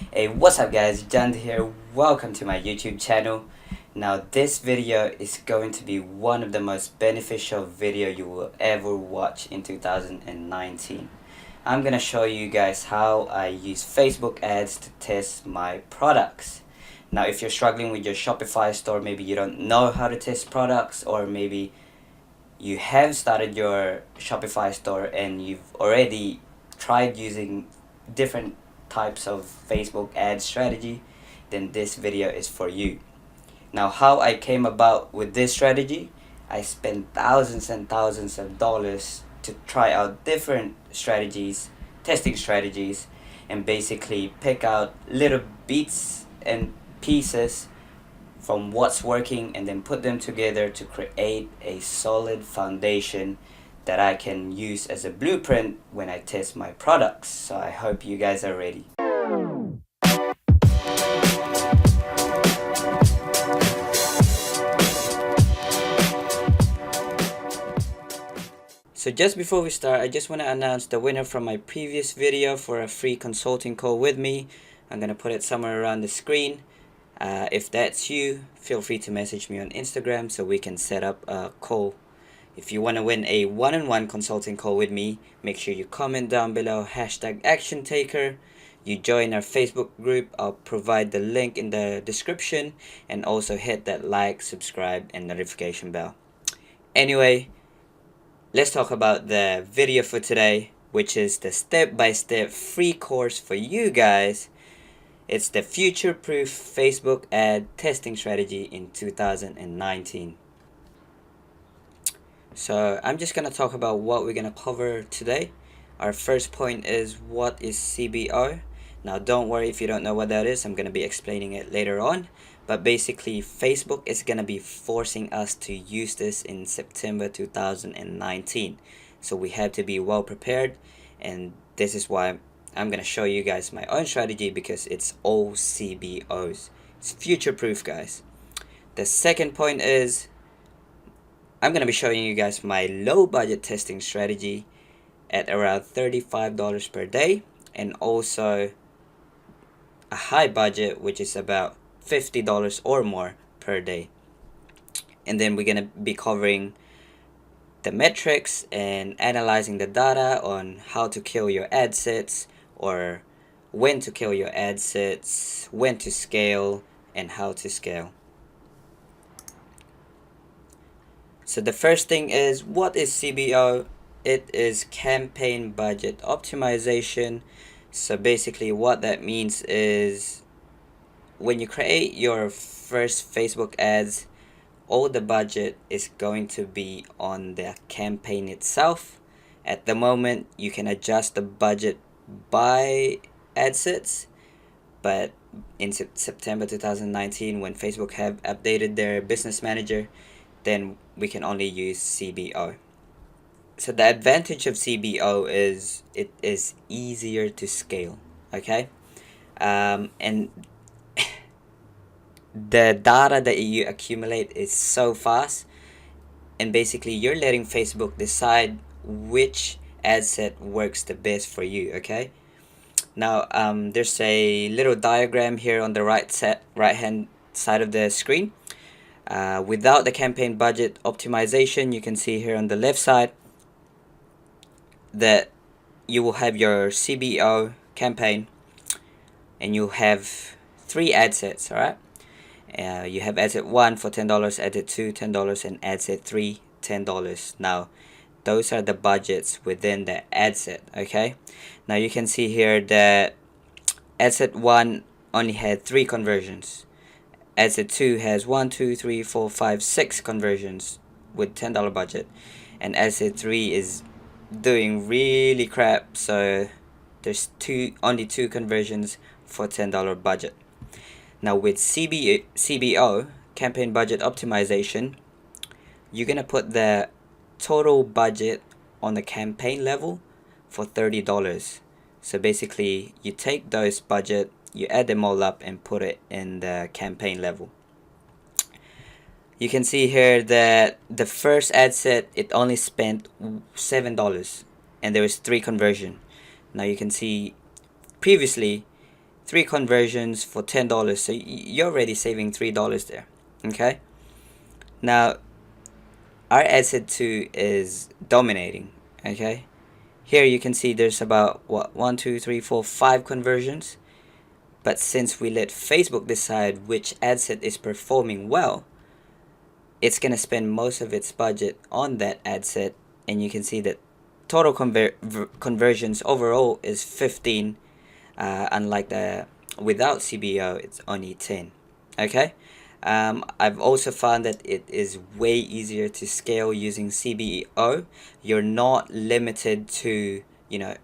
Hey, what's up guys, Jan here, welcome to my YouTube channel. Now this video is going to be one of the most beneficial video you will ever watch in 2019. I'm gonna show you guys how I use Facebook ads to test my products. Now if you're struggling with your Shopify store, maybe you don't know how to test products, or maybe you have started your Shopify store and you've already tried using different types of Facebook ad strategy, then this video is for you. Now how I came about with this strategy, I spent thousands and thousands of dollars to try out different strategies, testing strategies, and basically pick out little bits and pieces from what's working and then put them together to create a solid foundation that I can use as a blueprint when I test my products. So I hope you guys are ready. So just before we start, I just want to announce the winner from my previous video for a free consulting call with me. I'm going to put it somewhere around the screen. If that's you, feel free to message me on Instagram so we can set up a call. If you want to win a one-on-one consulting call with me, make sure you comment down below #ActionTaker. You join our Facebook group. I'll provide the link in the description, and also hit that like, subscribe, and notification bell. Anyway, let's talk about the video for today, which is the step-by-step free course for you guys. It's the Futureproof Facebook ad testing strategy in 2019. So I'm just going to talk about what we're going to cover today. Our first point is, what is CBO? Now don't worry if you don't know what that is, I'm going to be explaining it later on. But basically Facebook is going to be forcing us to use this in September 2019. So we have to be well prepared, and this is why I'm going to show you guys my own strategy, because it's all CBOs. It's future proof, guys. The second point is, I'm going to be showing you guys my low budget testing strategy at around $35 per day, and also a high budget, which is about $50 or more per day. And then we're going to be covering the metrics and analyzing the data on how to kill your ad sets, or when to kill your ad sets, when to scale, and how to scale. So the first thing is, what is CBO? It is campaign budget optimization. So basically what that means is, when you create your first Facebook ads, all the budget is going to be on the campaign itself. At the moment, you can adjust the budget by ad sets, but in September 2019, when Facebook have updated their business manager, then we can only use CBO. So the advantage of CBO is it is easier to scale, okay? And the data that you accumulate is so fast, and basically you're letting Facebook decide which ad set works the best for you, okay? Now there's a little diagram here on the right hand side of the screen. Without the campaign budget optimization, you can see here on the left side that you will have your CBO campaign, and you'll have 3 ad sets, alright? You have ad set 1 for $10, ad set 2 $10, and ad set 3 $10. Now those are the budgets within the ad set, okay? Now you can see here that ad set 1 only had 3 conversions. Ad set 2 has 1, 2, 3, 4, 5, 6 conversions with $10 budget, and ad set 3 is doing really crap, so there's only 2 conversions for $10 budget. Now with CBO, campaign budget optimization, you're gonna put the total budget on the campaign level for $30. So basically you take those budget, you add them all up and put it in the campaign level. You can see here that the first ad set, it only spent $7, and there was 3 conversion. Now you can see previously 3 conversions for $10. So you're already saving $3 there. Okay. Now our asset 2 is dominating. Okay. Here you can see there's about what 1, 2, 3, 4, 5 conversions. But since we let Facebook decide which ad set is performing well, it's going to spend most of its budget on that ad set. And you can see that total conversions overall is 15. Unlike the without CBO, it's only 10. Okay. I've also found that it is way easier to scale using CBO. You're not limited to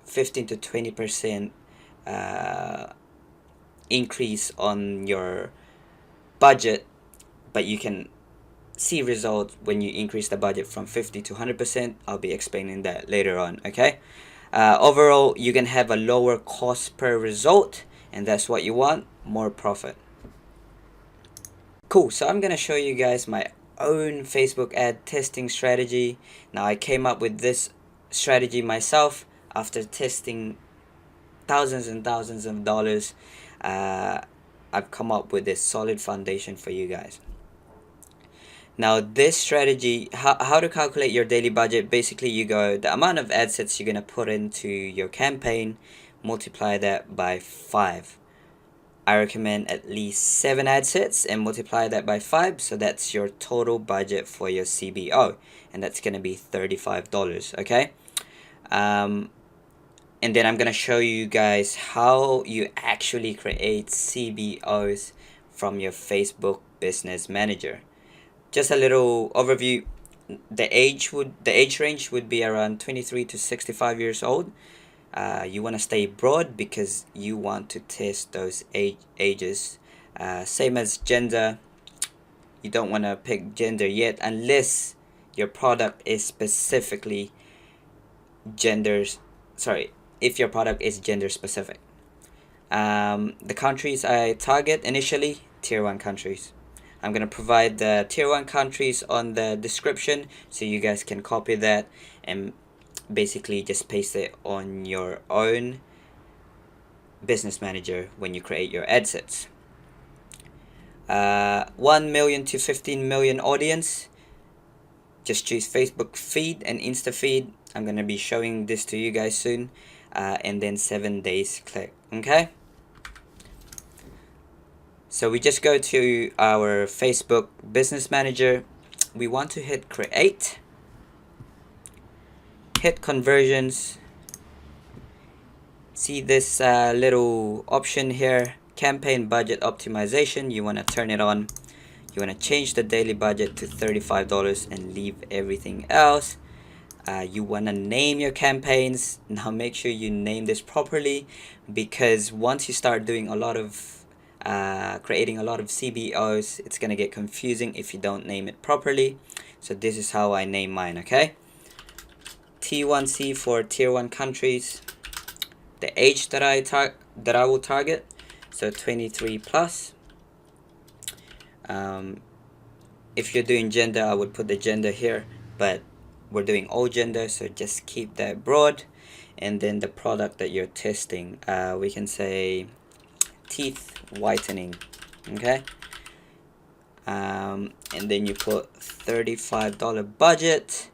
15 to 20% increase on your budget, but you can see results when you increase the budget from 50 to 100%. I'll be explaining that later on. Okay. Overall, you can have a lower cost per result, and that's what you want, more profit. Cool. So I'm gonna show you guys my own Facebook ad testing strategy. Now I came up with this strategy myself after testing thousands and thousands of dollars. I've come up with this solid foundation for you guys. Now this strategy, how to calculate your daily budget, basically you go the amount of ad sets you're going to put into your campaign, multiply that by 5. I recommend at least 7 ad sets and multiply that by 5, so that's your total budget for your CBO, and that's going to be $35, okay? And then I'm going to show you guys how you actually create CBOs from your Facebook Business Manager. Just a little overview. The age range would be around 23 to 65 years old. You want to stay broad because you want to test those ages. Same as gender. You don't want to pick gender yet unless your product is specifically if your product is gender specific. The countries I target initially, tier 1 countries. I'm going to provide the tier 1 countries on the description so you guys can copy that and basically just paste it on your own business manager when you create your ad sets. 1 million to 15 million audience. Just choose Facebook feed and Insta feed. I'm going to be showing this to you guys soon. And then 7 days click. Okay. So we just go to our Facebook Business Manager. We want to hit create, hit conversions. See this little option here, campaign budget optimization. You want to turn it on. You want to change the daily budget to $35 and leave everything else. You want to name your campaigns. Now make sure you name this properly, because once you start doing a lot of creating a lot of CBOs, it's gonna get confusing if you don't name it properly. So this is how I name mine. Okay, T1C for tier 1 countries. The age that I will target, so 23 plus. If you're doing gender, I would put the gender here, but we're doing all gender, so just keep that broad. And then the product that you're testing, we can say teeth whitening. Okay. And then you put $35 budget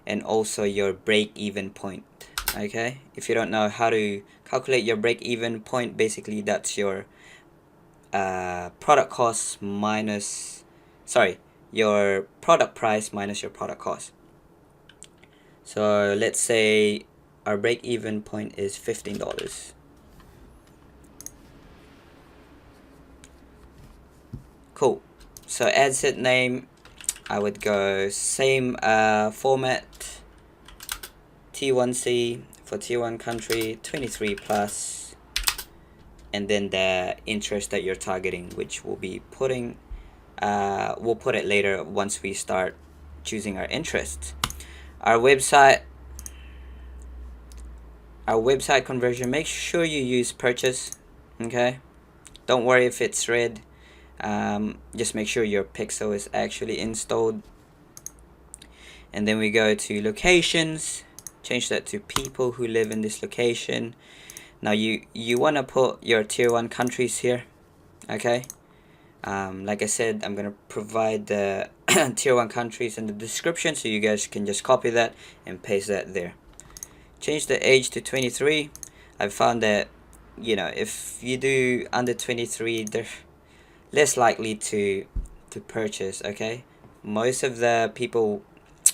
and also your break-even point. Okay, if you don't know how to calculate your break-even point, basically that's your product cost minus your product price minus your product cost. So let's say our break-even point is $15. Cool. So ad set name, I would go same format, T1C for tier 1 country, 23 plus, and then the interest that you're targeting, which we'll be putting, we'll put it later once we start choosing our interests. Our website conversion, make sure you use purchase. Okay, don't worry if it's red. Just make sure your pixel is actually installed. And then we go to locations, change that to people who live in this location. Now you want to put your tier 1 countries here, okay? Like I said, I'm gonna provide the tier 1 countries in the description, so you guys can just copy that and paste that there. Change the age to 23. I found that, you know, if you do under 23, they're less likely to purchase, okay? Most of the people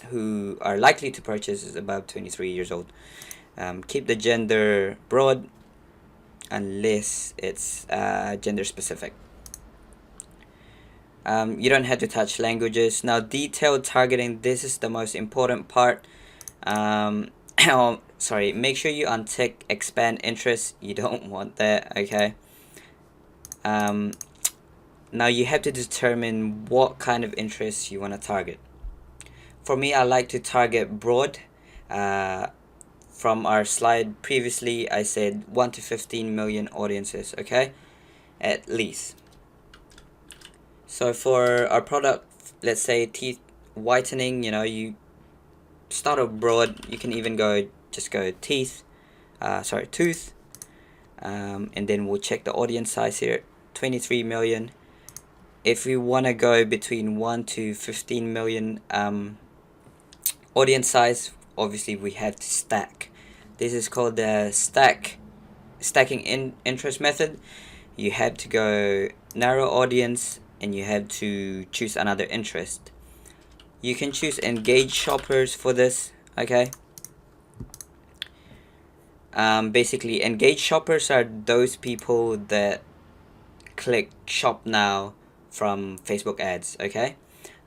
who are likely to purchase is about 23 years old. Keep the gender broad unless it's gender specific. You don't have to touch languages. Now, detailed targeting, this is the most important part. Sorry, make sure you untick expand interest. You don't want that, okay? Now you have to determine what kind of interests you want to target. For me, I like to target broad. From our slide previously, I said 1 to 15 million audiences, okay? At least. So for our product, let's say teeth whitening, you know, you start off broad. You can even just go tooth, and then we'll check the audience size here, 23 million. If we want to go between 1 to 15 million audience size, obviously we have to stack. This is called the stacking interest method. You have to go narrow audience and you have to choose another interest. You can choose engaged shoppers for this, okay? Basically, engaged shoppers are those people that click shop now from Facebook ads, okay?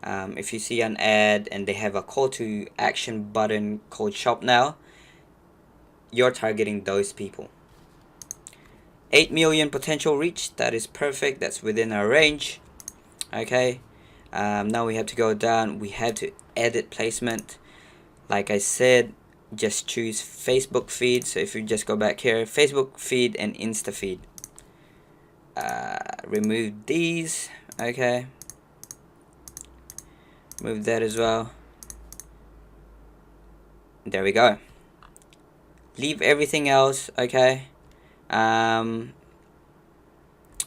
If you see an ad and they have a call to action button called shop now, you're targeting those people. 8 million potential reach, that is perfect, that's within our range, okay? Now we have to go down, we have to edit placement. Like I said, just choose Facebook feed. So if you just go back here, Facebook feed and Insta feed, remove these, okay? Move that as well. There we go. Leave everything else, okay?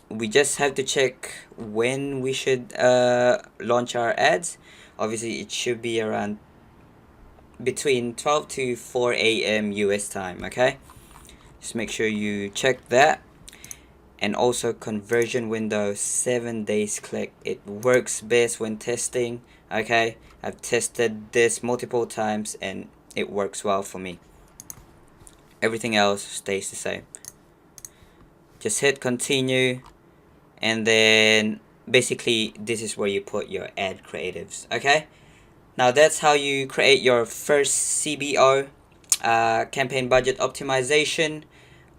We just have to check when we should launch our ads. Obviously, it should be around between 12 to 4 a.m. US time, okay? Just make sure you check that. And also conversion window, 7 days click. It works best when testing, okay? I've tested this multiple times and it works well for me. Everything else stays the same. Just hit continue, and then basically this is where you put your ad creatives, okay? Now that's how you create your first CBO, campaign budget optimization,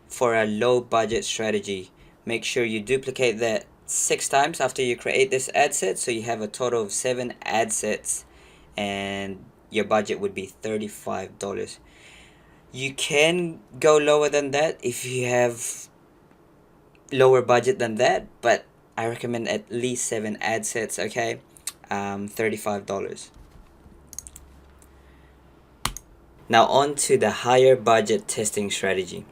for a low budget strategy. Make sure you duplicate that 6 times after you create this ad set, so you have a total of 7 ad sets and your budget would be $35. You can go lower than that if you have lower budget than that, but I recommend at least 7 ad sets, okay? $35. Now on to the higher budget testing strategy.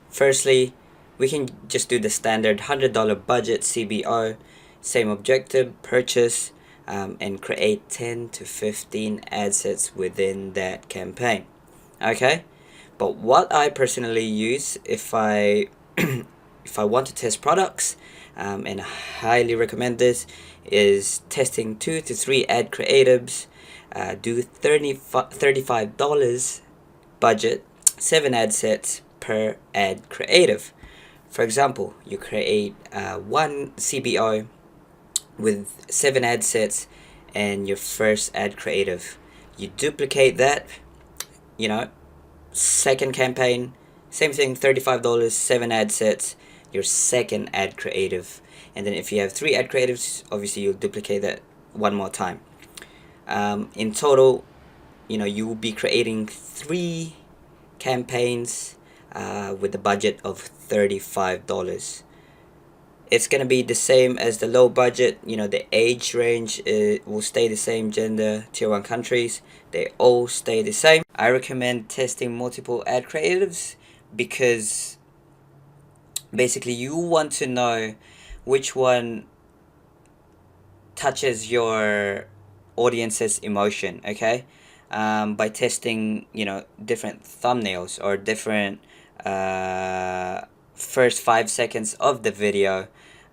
Firstly, we can just do the standard $100 budget CBO, same objective, purchase, and create 10 to 15 ad sets within that campaign, okay? But what I personally use if I if I want to test products, and I highly recommend this, is testing 2 to 3 ad creatives, do $35 budget, 7 ad sets per ad creative. For example, you create one CBO with 7 ad sets and your first ad creative. You duplicate that, you know, second campaign, same thing, $35, 7 ad sets, your second ad creative. And then if you have 3 ad creatives, obviously you'll duplicate that one more time. In total, you know, you will be creating 3 campaigns with a budget of $35. It's gonna be the same as the low budget. You know, the age range will stay the same, gender, tier 1 countries, they all stay the same. I recommend testing multiple ad creatives because Basically, you want to know which one touches your audience's emotion, okay? By testing, different thumbnails or different first 5 seconds of the video,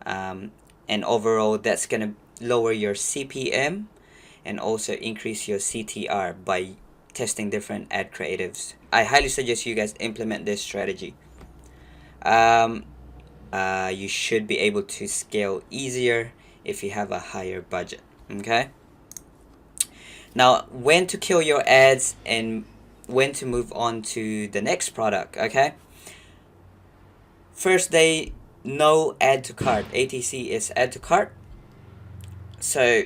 and overall that's gonna lower your CPM and also increase your CTR by testing different ad creatives. I highly suggest you guys implement this strategy. You should be able to scale easier if you have a higher budget. Okay, now when to kill your ads and when to move on to the next product. Okay, first day, no add to cart. ATC is add to cart. So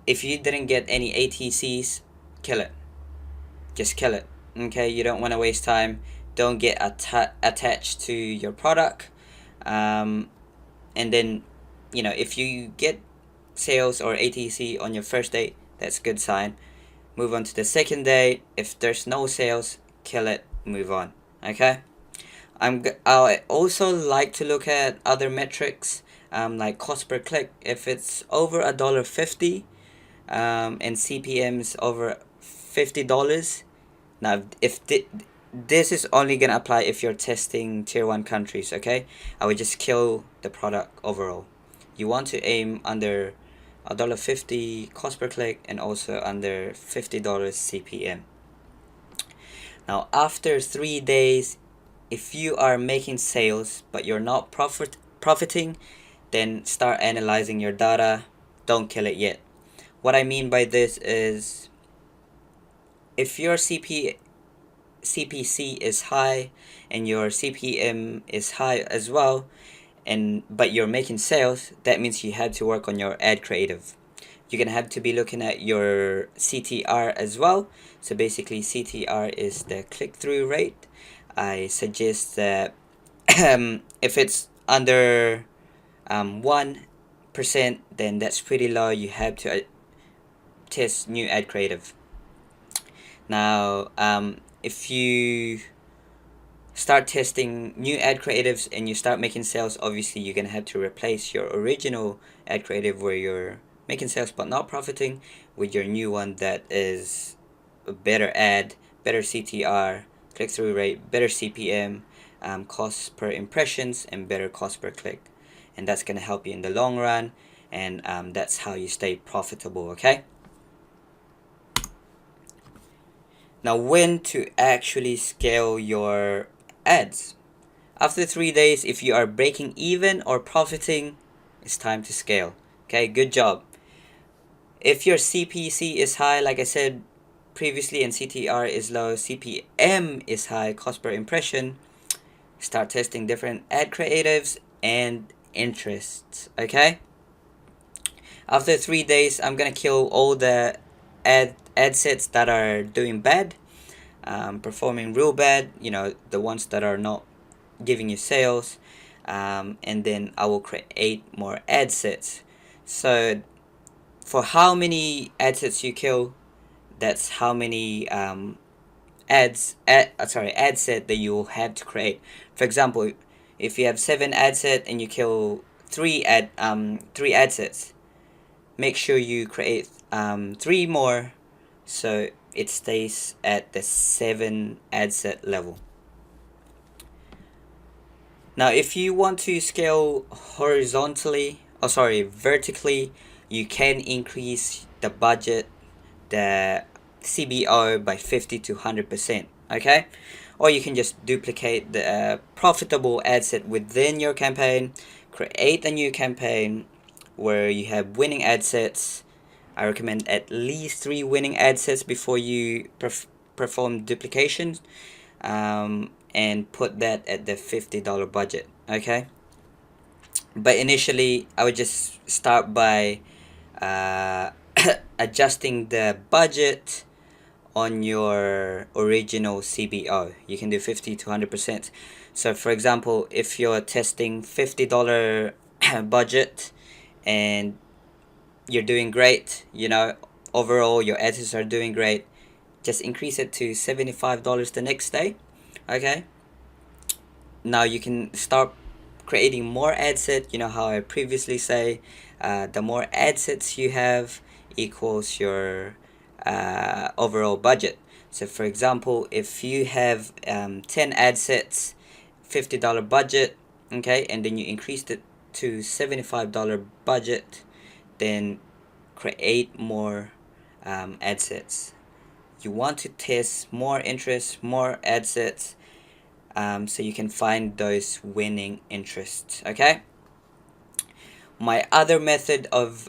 if you didn't get any ATCs, kill it. Just kill it. Okay, you don't want to waste time. Don't get attached to your product. And then, if you get sales or ATC on your first day, that's a good sign. Move on to the second day. If there's no sales, kill it, move on. Okay, I also like to look at other metrics, like cost per click. If it's over $1.50, and CPM's over $50. Now, if this is only gonna apply if you're testing tier 1 countries, okay? I would just kill the product overall. You want to aim under $1.50 cost per click and also under $50 CPM. Now, after 3 days, if you are making sales but you're not profiting, then start analyzing your data. Don't kill it yet. What I mean by this is, if your CPC is high and your CPM is high as well, but you're making sales, that means you have to work on your ad creative. You're gonna have to be looking at your CTR as well. So basically, CTR is the click-through rate. I suggest that if it's under 1%, then that's pretty low. You have to test new ad creative. Now, if you start testing new ad creatives and you start making sales, obviously you're gonna have to replace your original ad creative where you're making sales but not profiting with your new one that is a better ad, better CTR, click-through rate, better CPM, cost per impressions, and better cost per click. And that's gonna help you in the long run, and that's how you stay profitable. Okay, now when to actually scale your ads. After 3 days, if you are breaking even or profiting, it's time to scale. Okay, good job. If your CPC is high, like I said previously, and CTR is low, CPM is high, cost per impression, start testing different ad creatives and interests. Okay, after 3 days, I'm gonna kill all the ad sets that are doing bad, performing real bad, the ones that are not giving you sales, and then I will create more ad sets. So for how many ad sets you kill, that's how many ad set that you will have to create. For example, if you have 7 ad set and you kill 3 ad sets, make sure you create 3 more so it stays at the 7 ad set level. Now, if you want to scale vertically, you can increase the budget, the CBO, by 50 to 100%. Okay, or you can just duplicate the profitable ad set within your campaign, create a new campaign where you have winning ad sets. I recommend at least 3 winning ad sets before you perform duplications, and put that at the $50 budget. Okay, but initially I would just start by adjusting the budget on your original CBO. You can do 50 to 100%. So for example, if you're testing $50 budget and you're doing great, overall your ads are doing great, just increase it to $75 the next day. Okay, now you can start creating more ad set. You know how I previously say, the more ad sets you have equals your overall budget. So for example, if you have 10 ad sets, $50 budget, okay, and then you increased it to $75 budget, then create more ad sets. You want to test more interest, more ad sets, so you can find those winning interests. Okay, my other method of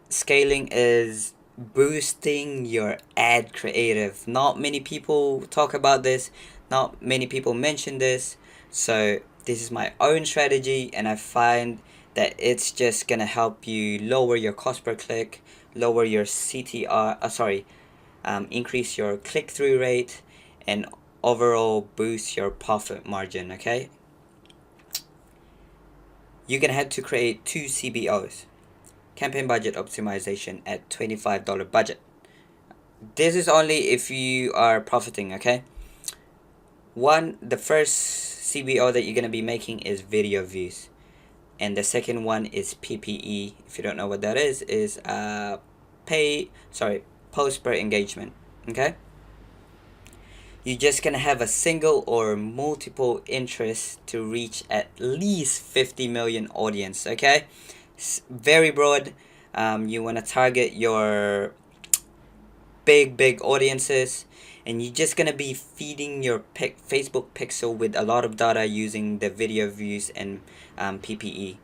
scaling is boosting your ad creative. Not many people talk about this, not many people mention this, so this is my own strategy, and I find that it's just gonna help you lower your cost per click, lower your CTR, increase your click-through rate, and overall boost your profit margin. Okay, you're gonna have to create 2 CBOs, campaign budget optimization at $25 budget. This is only if you are profiting. Okay, the first CBO that you're gonna be making is video views, and the second one is PPE. If you don't know what that is post per engagement. Okay, you're just gonna have a single or multiple interests to reach at least 50 million audience. Okay, very broad. You want to target your big audiences, and you're just gonna be feeding your Facebook pixel with a lot of data using the video views and PPE.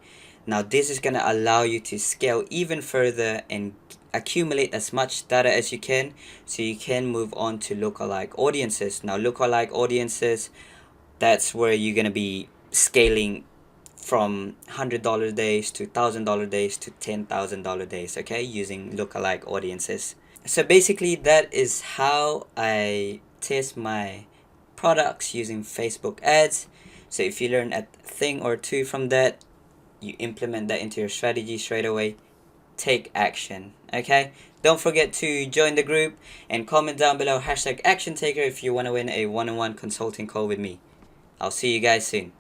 Now this is gonna allow you to scale even further and accumulate as much data as you can, so you can move on to lookalike audiences. Now lookalike audiences, that's where you're gonna be scaling from $100 days to $1,000 days to $10,000 days. Okay, using lookalike audiences. So basically that is how I test my products using Facebook ads. So if you learn a thing or two from that, you implement that into your strategy straight away. Take action. Okay, don't forget to join the group and comment down below #ActionTaker if you want to win a one-on-one consulting call with me. I'll see you guys soon.